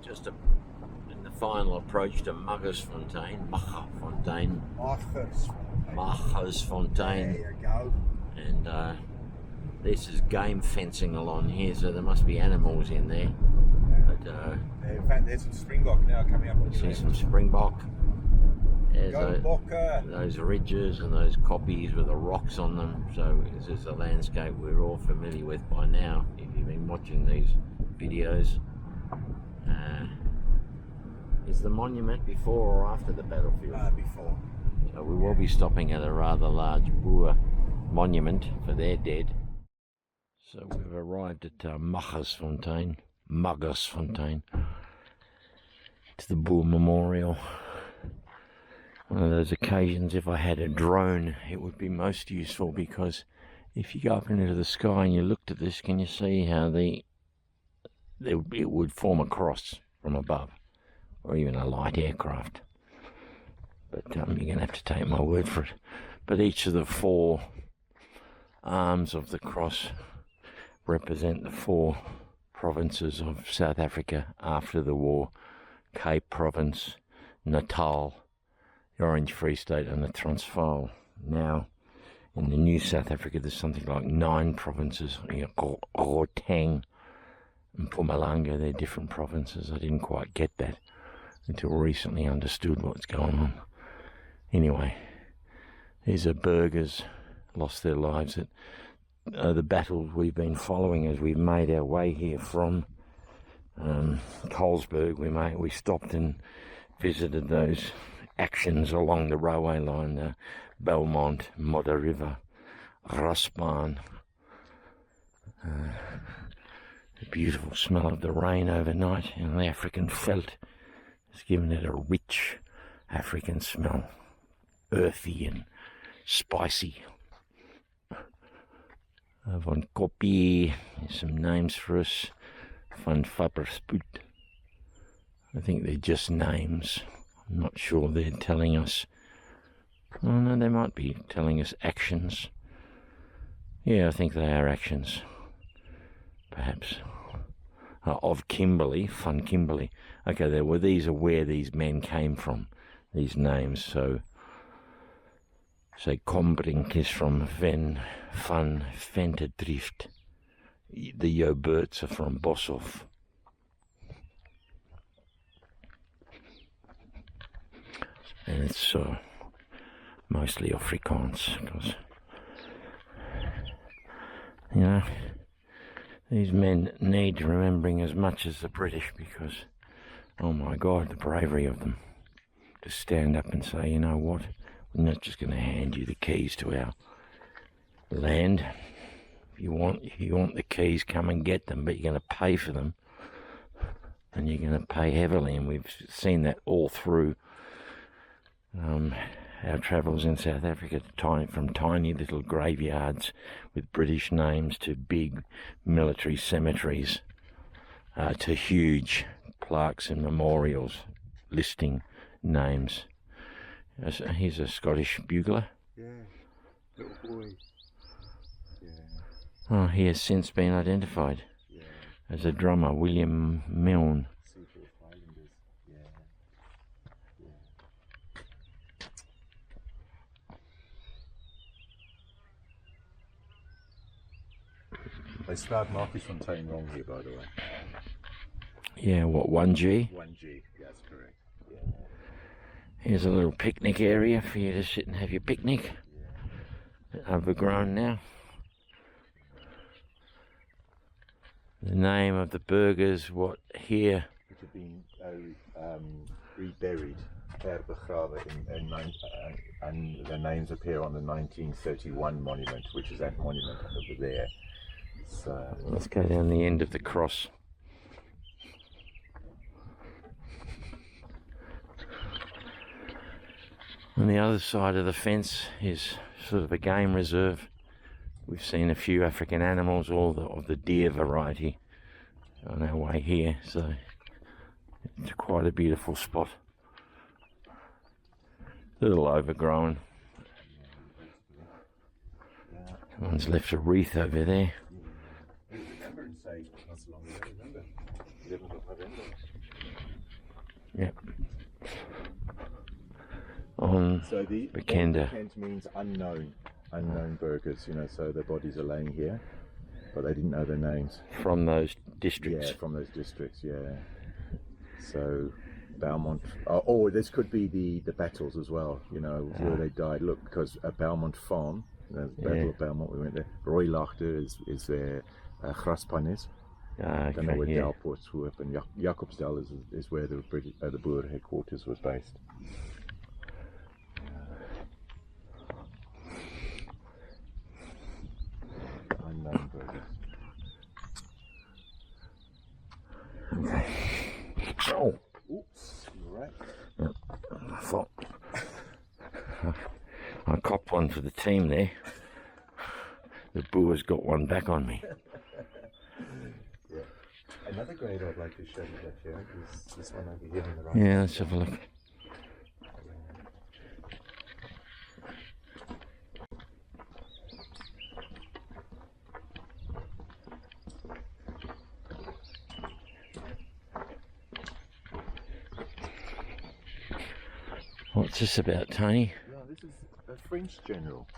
Just in the final approach to Magersfontein. Magersfontein. There you go. And this is game fencing along here, so there must be animals in there. But In fact, there's some springbok now coming up. see some springbok. There's Go Bokker. those ridges and those koppies with the rocks on them. So this is a landscape we're all familiar with by now if you've been watching these videos. Is the monument before or after the battlefield? Before. So we will be stopping at a rather large Boer monument for their dead. So we've arrived at Magersfontein. It's the Boer Memorial. One of those occasions, if I had a drone, it would be most useful, because if you go up into the sky and you looked at this, can you see how it would form a cross from above, or even a light aircraft? But you're going to have to take my word for it. But each of the four arms of the cross represent the four provinces of South Africa after the war: Cape Province, Natal, the Orange Free State, and the Transvaal. Now, in the new South Africa, there's something like 9 provinces. Gauteng and Mpumalanga, they're different provinces. I didn't quite get that until recently, understood what's going on. Anyway, these are burghers lost their lives at the battles we've been following as we've made our way here from Colesberg. We stopped and visited those actions along the railway line, Belmont, Modder River, Rasbaan. The beautiful smell of the rain overnight and the African veld has given it a rich African smell, earthy and spicy. Van Koppie, some names for us. Van Fabberspoed. I think they're just names. I'm not sure they're telling us. Oh no, they might be telling us actions. Yeah, I think they are actions. Perhaps. Of Kimberley, Van Kimberley. Okay, these are where these men came from, these names. So, say Combrink is from Van Venterdrift. The Joberts are from Boshoff. And it's mostly Afrikaans, because, you know, these men need remembering as much as the British, because, oh my God, the bravery of them to stand up and say, you know what, we're not just going to hand you the keys to our land. If you want the keys, come and get them, but you're going to pay for them, and you're going to pay heavily. And we've seen that all through our travels in South Africa, from tiny little graveyards with British names to big military cemeteries, to huge plaques and memorials listing names. Here's a Scottish bugler. Yeah, little boy. Yeah. Oh, he has since been identified as a drummer, William Milne. They spelled Magersfontein wrong here, by the way. Yeah, what, 1G? 1G, that's correct. Yeah. Here's a little picnic area for you to sit and have your picnic. Yeah. Overgrown now. The name of the burgers, what here? Which have been reburied, herbegraven, and their names appear on the 1931 monument, which is that monument over there. So let's go down the end of the cross. On the other side of the fence is sort of a game reserve. We've seen a few African animals, all of the deer variety, on our way here, so it's quite a beautiful spot. A little overgrown. Someone's left a wreath over there. Yep. On So the Bekende. Bekend means unknown burghers, you know, so their bodies are laying here, but they didn't know their names. From those districts. Yeah, from those districts, yeah. So Belmont, or this could be the battles as well, you know, where they died. Look, because at Belmont Farm, the Battle of Belmont, we went there. Rooilachter is where Graspan is. Don't know where Delport's Hoop, and Jacobsdal is where the British, the Boer headquarters was based. Unknown burgers. Okay. Oh. Oops, you're right. I thought I copped one for the team there. The Boers got one back on me. Yeah. Another grade I'd like to show you that here is this one over here on the right. Yeah, let's have a look. What's this about, Tony? Yeah, this is a French general.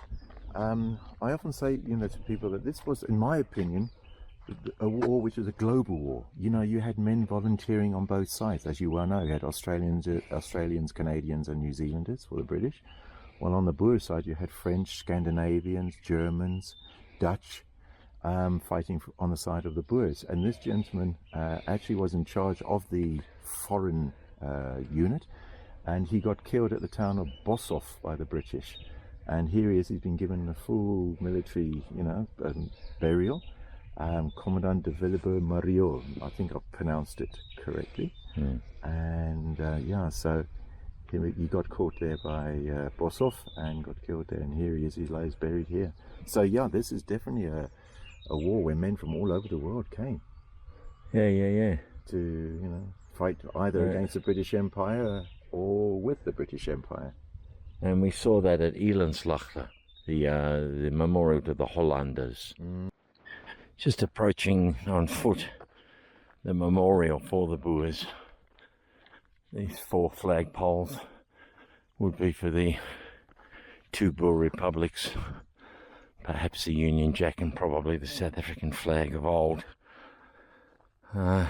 I often say, you know, to people that this was, in my opinion, a war which was a global war. You know, you had men volunteering on both sides, as you well know. You had Australians, Canadians, and New Zealanders for the British. While on the Boer side, you had French, Scandinavians, Germans, Dutch, fighting on the side of the Boers. And this gentleman actually was in charge of the foreign unit. And he got killed at the town of Boshoff by the British. And here he is, he's been given a full military, you know, burial. Commandant de Villebert Mariot, I think I've pronounced it correctly. And yeah, so he got caught there by Boshoff and got killed there. And here he is, he lays buried here. So yeah, this is definitely a war where men from all over the world came. Yeah. To, you know, fight either against the British Empire or with the British Empire. And we saw that at Elandslaagte, the memorial to the Hollanders. Just approaching on foot the memorial for the Boers. These 4 flagpoles would be for the 2 Boer republics, perhaps the Union Jack and probably the South African flag of old. But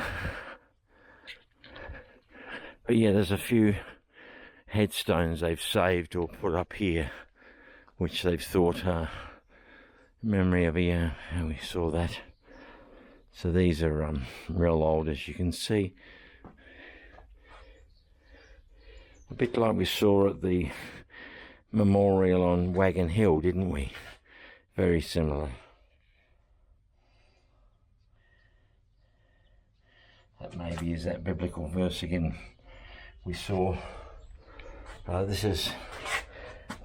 yeah, there's a few headstones they've saved or put up here, which they've thought memory of how we saw that. So these are real old, as you can see. A bit like we saw at the memorial on Wagon Hill, didn't we? Very similar. That maybe is that biblical verse again we saw. This is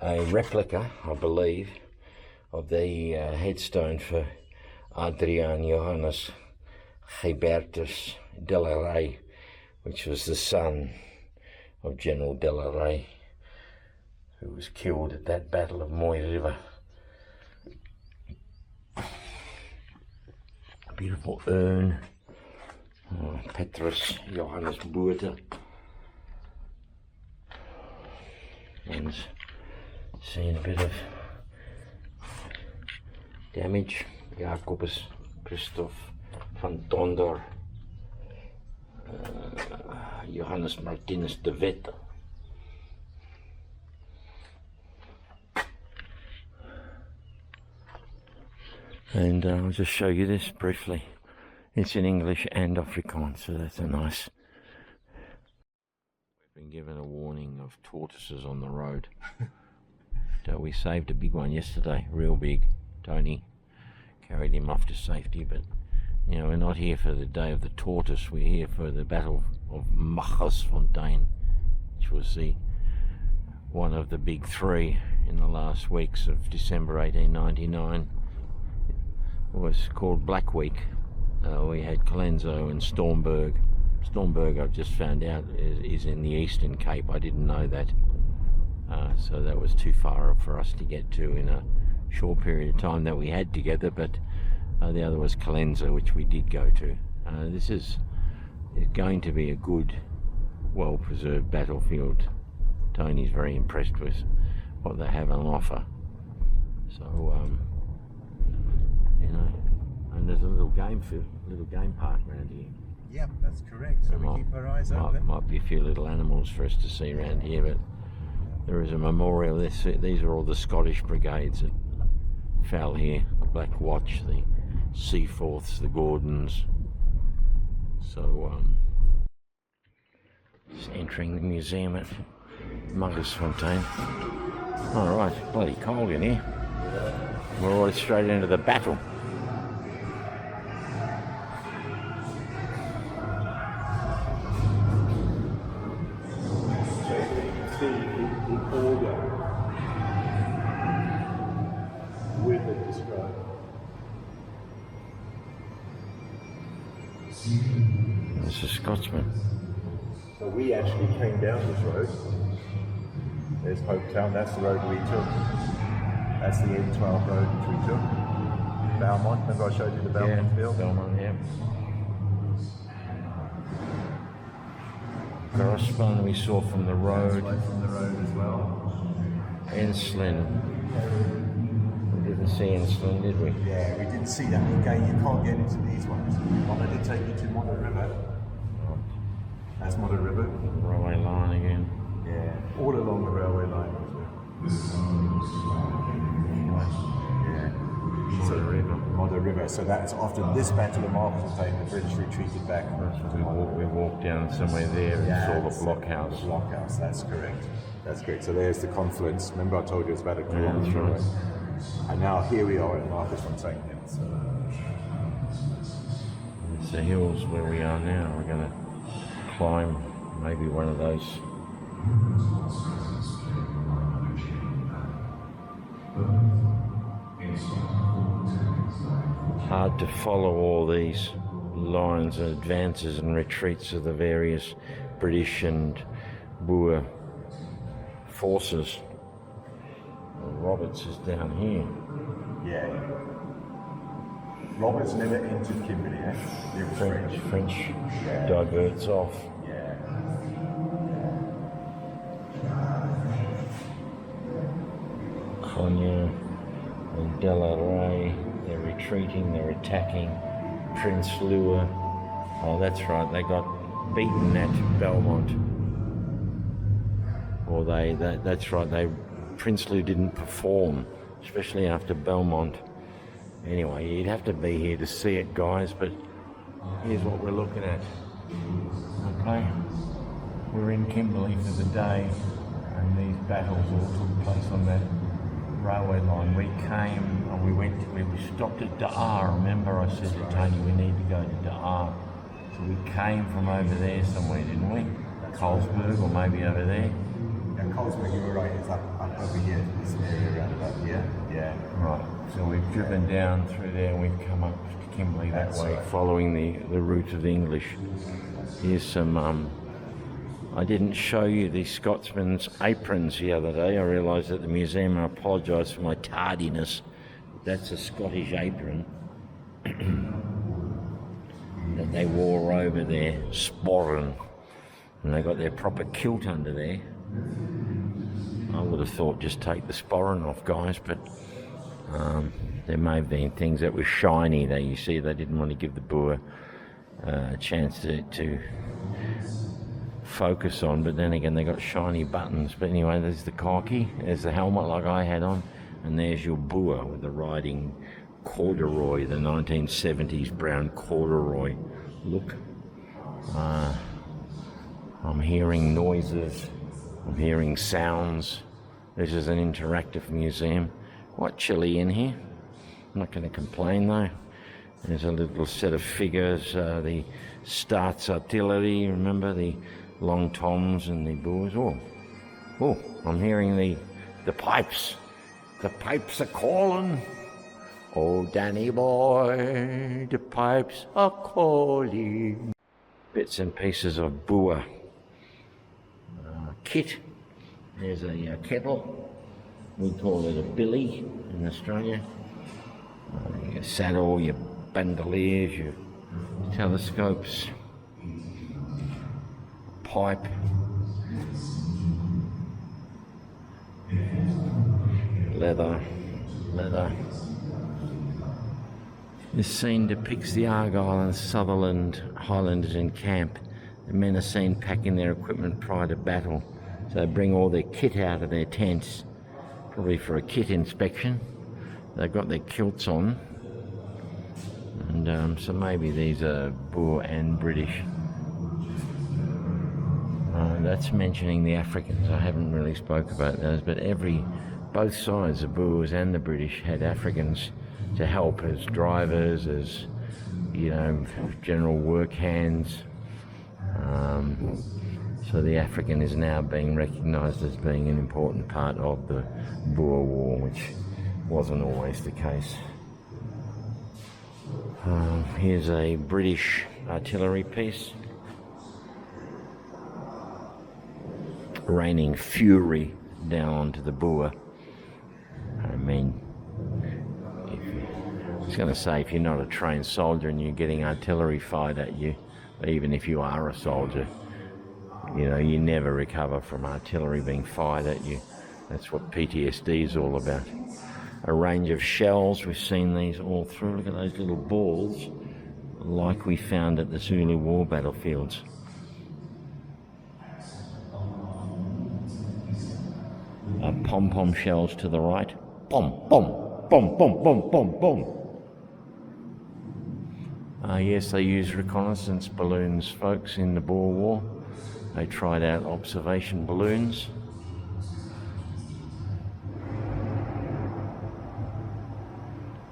a replica, I believe, of the headstone for Adrian Johannes Gilbertus de la Rey, which was the son of General de la Rey, who was killed at that Battle of Moy River. A beautiful urn. Petrus Johannes Boerte. And seeing a bit of damage. Jacobus Christoph van Tonder, Johannes Martinus de Wette. And I'll just show you this briefly. It's in English and Afrikaans, so that's a nice. We've been given a warning of tortoises on the road. So we saved a big one yesterday, real big. Tony carried him off to safety, but you know, we're not here for the day of the tortoise, we're here for the Battle of Magersfontein, which was one of the big 3 in the last weeks of December 1899. It was called Black Week. We had Colenso and Stormberg. Stormberg, I've just found out, is in the Eastern Cape. I didn't know that. So that was too far for us to get to in a short period of time that we had together, but the other was Colenso, which we did go to. This is going to be a good well-preserved battlefield. Tony's very impressed with what they have on offer. So, you know, and there's a little game park around here. Yeah, that's correct. So we keep our eyes open. Might be a few little animals for us to see around here, but there is a memorial. These are all the Scottish brigades that fell here. The Black Watch, the Seaforths, the Gordons. So, just entering the museum at Magersfontein. Alright, bloody cold in here. We're all straight into the battle. See the order with it described. It's a Scotsman. So we actually came down this road. There's Hopetown, that's the road we took. That's the N12 road which we took. Belmont, remember I showed you the Belmont field? Belmont, yeah. Magersfontein we saw from the road. From the road as well. Enslin. We didn't see Enslin, did we? Yeah, we didn't see that. Again, you can't get into these ones. I wanted to take you to Modder River. That's Modder River. Railway line again. Yeah, all along the railway line. Yeah. Modder River. Modder River. So that's after this battle of Magersfontein, the British retreated back. We walked down somewhere there and saw the blockhouse. The blockhouse, that's correct. That's correct. So there's the confluence. Remember I told you it's about a kilometre that's right. away. And now here we are at Magersfontein. So. It's the hills where we are now. We're going to climb maybe one of those. Hard to follow all these lines and advances and retreats of the various British and Boer forces. Roberts is down here. Yeah. Roberts never entered Kimberley, eh? He was French. French diverts off. Yeah. Cognac and Delaray, they're retreating, they're attacking. Prince Lua, oh that's right, they got beaten at Belmont. Or that's right, Prince Lou didn't perform, especially after Belmont. Anyway, you'd have to be here to see it, guys, but here's what we're looking at. Okay, we're in Kimberley for the day, and these battles all took place on that railway line. We came and we stopped at Daar. Remember I said to Tony we need to go to Daar. So we came from over there somewhere, didn't we? Colesberg, or maybe over there. Yeah, Colesberg, you were right, it's up over here, this area around about here. Yeah. Right, so we've driven down through there and we've come up to Kimberley that way, following the route of the English. Here's some, I didn't show you the Scotsmen's aprons the other day. I realised at the museum, I apologise for my tardiness. That's a Scottish apron that they wore over their sporran, and they got their proper kilt under there. I would have thought just take the sporran off, guys, but there may have been things that were shiny that you see they didn't want to give the Boer a chance to focus on, but then again they got shiny buttons. But anyway, there's the khaki, there's the helmet like I had on, and there's your Boer with the riding corduroy, the 1970s brown corduroy look. I'm hearing noises, I'm hearing sounds. This is an interactive museum. Quite chilly in here. I'm not going to complain though. There's a little set of figures, the Staats artillery, remember the long toms and the Boers. Oh, I'm hearing the pipes. The pipes are calling. Oh, Danny boy, the pipes are calling. Bits and pieces of Boer kit. There's a kettle. We call it a billy in Australia. Your saddle, your bandoliers, your telescopes. pipe. Leather. This scene depicts the Argyll and Sutherland Highlanders in camp. The men are seen packing their equipment prior to battle. So they bring all their kit out of their tents, probably for a kit inspection. They've got their kilts on. And so maybe these are Boer and British. That's mentioning the Africans. I haven't really spoke about those, but both sides, the Boers and the British, had Africans to help as drivers, as, you know, general work hands. So the African is now being recognised as being an important part of the Boer War, which wasn't always the case. Here's a British artillery piece. Raining fury down onto the Boer. I mean, I was going to say, if you're not a trained soldier and you're getting artillery fired at you, even if you are a soldier, you know, you never recover from artillery being fired at you. That's what PTSD is all about. A range of shells, we've seen these all through. Look at those little balls, like we found at the Zulu War battlefields. Pom-pom shells to the right. Pom, pom, pom, pom, pom, pom, pom. Yes, they used reconnaissance balloons, folks, in the Boer War. They tried out observation balloons.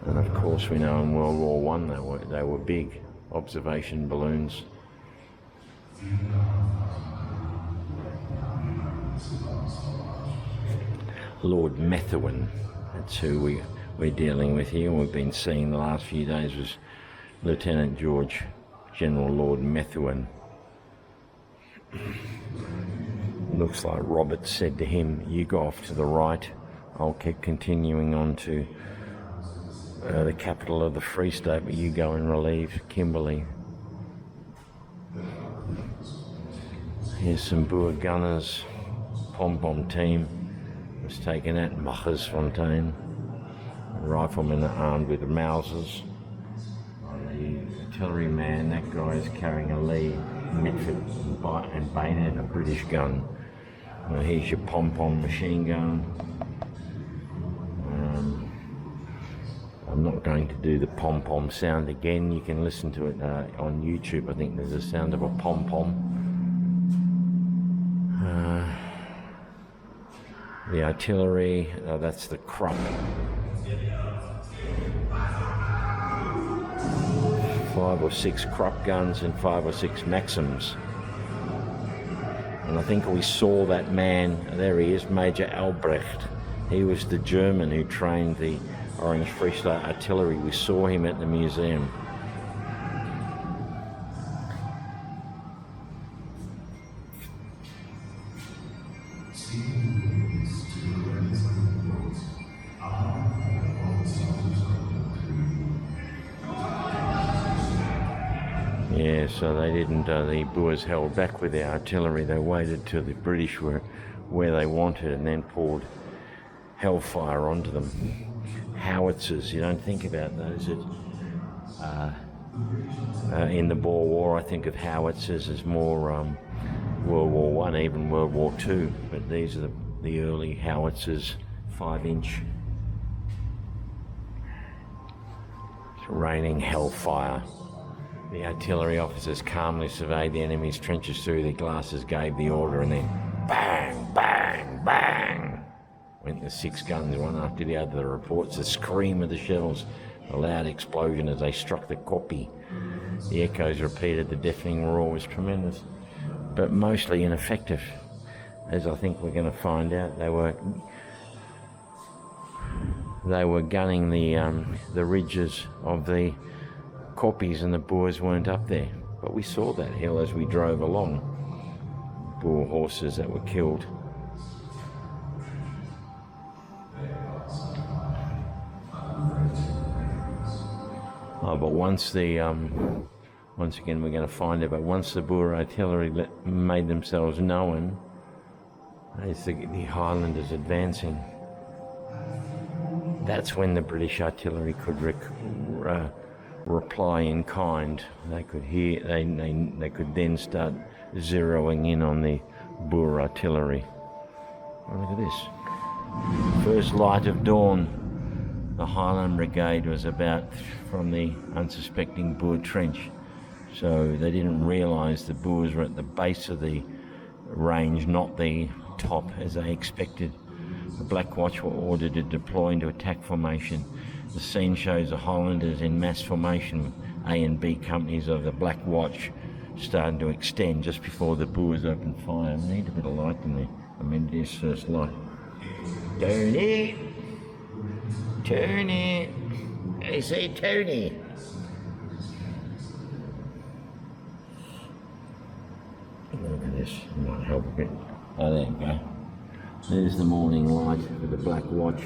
And of course, we know in World War One they were big observation balloons. Lord Methuen, that's who we're dealing with here. We've been seeing the last few days was Lieutenant George General Lord Methuen. Looks like Robert said to him, "You go off to the right, I'll keep continuing on to the capital of the Free State, but you go and relieve Kimberley." Here's some Boer gunners. Pom-pom team was taken at Magersfontein. Riflemen are armed with Mausers. The artillery man, that guy is carrying a Lee Mitford and bayonet, a British gun. Here's your pom-pom machine gun. I'm not going to do the pom-pom sound again. You can listen to it on YouTube. I think there's a sound of a pom-pom. The artillery, that's the Krupp. 5 or 6 Krupp guns and 5 or 6 Maxims. And I think we saw that man, there he is, Major Albrecht. He was the German who trained the Orange Free State artillery. We saw him at the museum. Yeah, so they didn't, the Boers held back with their artillery. They waited till the British were where they wanted and then poured hellfire onto them. Howitzers, you don't think about those in the Boer War. I think of howitzers as more World War One, even World War Two, but these are the early howitzers, 5-inch. It's raining hellfire. The artillery officers calmly surveyed the enemy's trenches through their glasses, gave the order, and then bang, bang, bang went the 6 guns, one after the other. The reports, the scream of the shells, a loud explosion as they struck the kopje. The echoes repeated, the deafening roar was tremendous, but mostly ineffective, as I think we're going to find out. They were gunning the ridges of the kopjes, and the Boers weren't up there. But we saw that hill as we drove along. Boer horses that were killed. But once the Once again, we're going to find it, but once the Boer artillery made themselves known, as the Highlanders advancing, that's when the British artillery could reply in kind. They could hear. They could then start zeroing in on the Boer artillery. Oh, look at this! First light of dawn. The Highland Brigade was about from the unsuspecting Boer trench, so they didn't realise the Boers were at the base of the range, not the top as they expected. The Black Watch were ordered to deploy into attack formation. The scene shows the Highlanders in mass formation, A and B companies of the Black Watch starting to extend just before the Boers opened fire. We need a bit of light in there. I mean, there's first light. Tony! Tony! I say Tony! Look at this, it might help a bit. Oh, there you go. There's the morning light for the Black Watch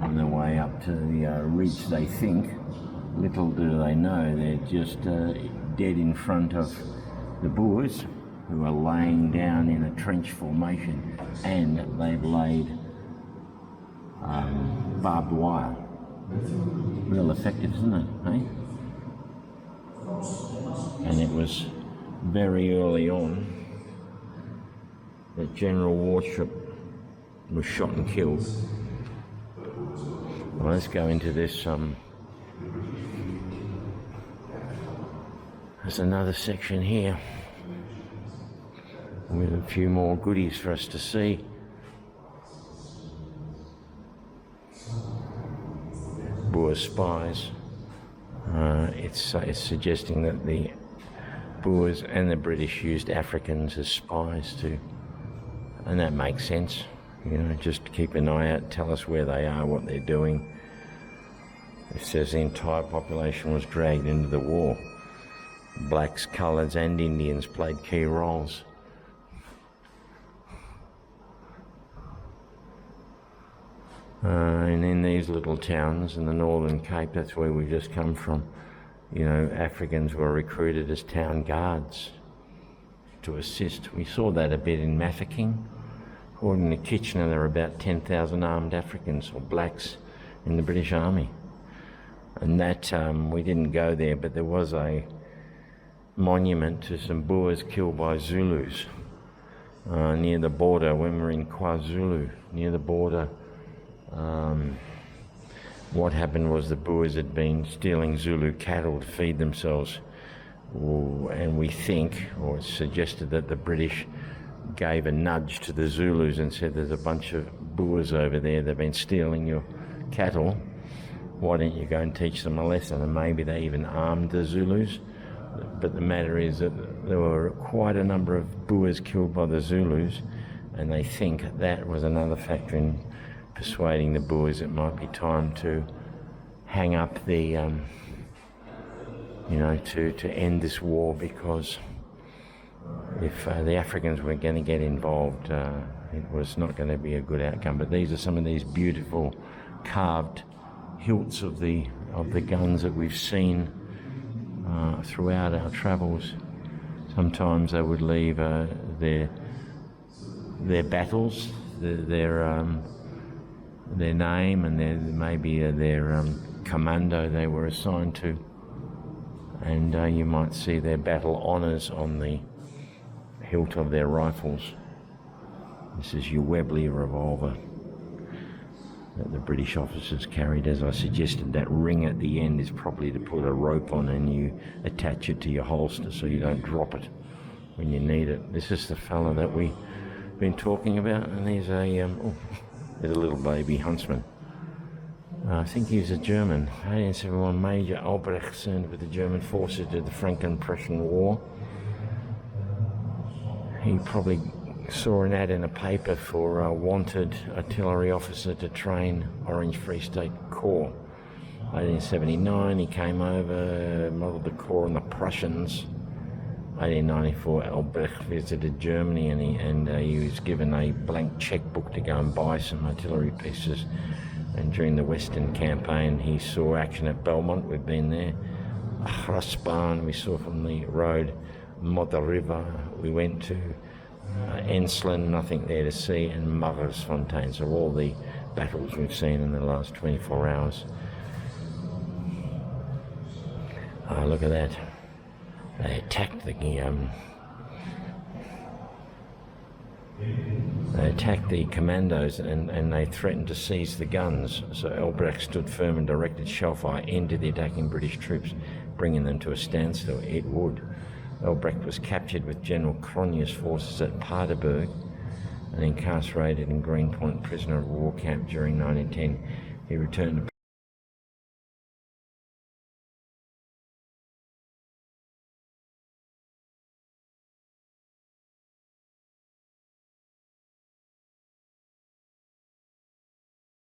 on their way up to the ridge, they think. Little do they know, they're just dead in front of the Boers, who are laying down in a trench formation, and they've laid barbed wire. Real effective, isn't it, eh? And it was very early on that General Warship was shot and killed. Well, let's go into this. There's another section here with a few more goodies for us to see. Boer spies. It's suggesting that the Boers and the British used Africans as spies too, and that makes sense. You know, just keep an eye out, tell us where they are, what they're doing. It says the entire population was dragged into the war. Blacks, coloureds and Indians played key roles. And in these little towns in the Northern Cape, that's where we've just come from, you know, Africans were recruited as town guards to assist. We saw that a bit in Mafeking. According to Kitchener, there are about 10,000 armed Africans or blacks in the British Army. And that, we didn't go there, but there was a monument to some Boers killed by Zulus near the border when we were in KwaZulu, near the border. What happened was the Boers had been stealing Zulu cattle to feed themselves, and we think, or it's suggested, that the British gave a nudge to the Zulus and said, there's a bunch of Boers over there, they've been stealing your cattle, why don't you go and teach them a lesson? And maybe they even armed the Zulus. But the matter is that there were quite a number of Boers killed by the Zulus, and they think that was another factor in persuading the Boers it might be time to hang up the, you know, to end this war, because if the Africans were going to get involved, it was not going to be a good outcome. But these are some of these beautiful carved hilts of the guns that we've seen throughout our travels. Sometimes they would leave their battles, their name, and maybe their commando they were assigned to, and you might see their battle honours on the hilt of their rifles. This is your Webley revolver that the British officers carried. As I suggested, that ring at the end is probably to put a rope on, and you attach it to your holster so you don't drop it when you need it. This is the fella that we've been talking about, and there's there's a little baby huntsman. I think he was a German. 1871, Major Albrecht served with the German forces during the Franco-Prussian War. He probably saw an ad in a paper for a wanted artillery officer to train Orange Free State Corps. 1879, he came over, modelled the Corps on the Prussians. 1894, Albrecht visited Germany, and he was given a blank checkbook to go and buy some artillery pieces. And during the Western Campaign, he saw action at Belmont. We've been there. Hrasban we saw from the road, Modder River, we went to Ensslin, nothing there to see, and Magersfontein. So all the battles we've seen in the last 24 hours. Oh, look at that. They attacked the commandos and they threatened to seize the guns. So Albrecht stood firm and directed shellfire into the attacking British troops, bringing them to a standstill. It would. Albrecht was captured with General Cronje's forces at Paardeberg and incarcerated in Greenpoint prisoner of war camp during 1910. He returned to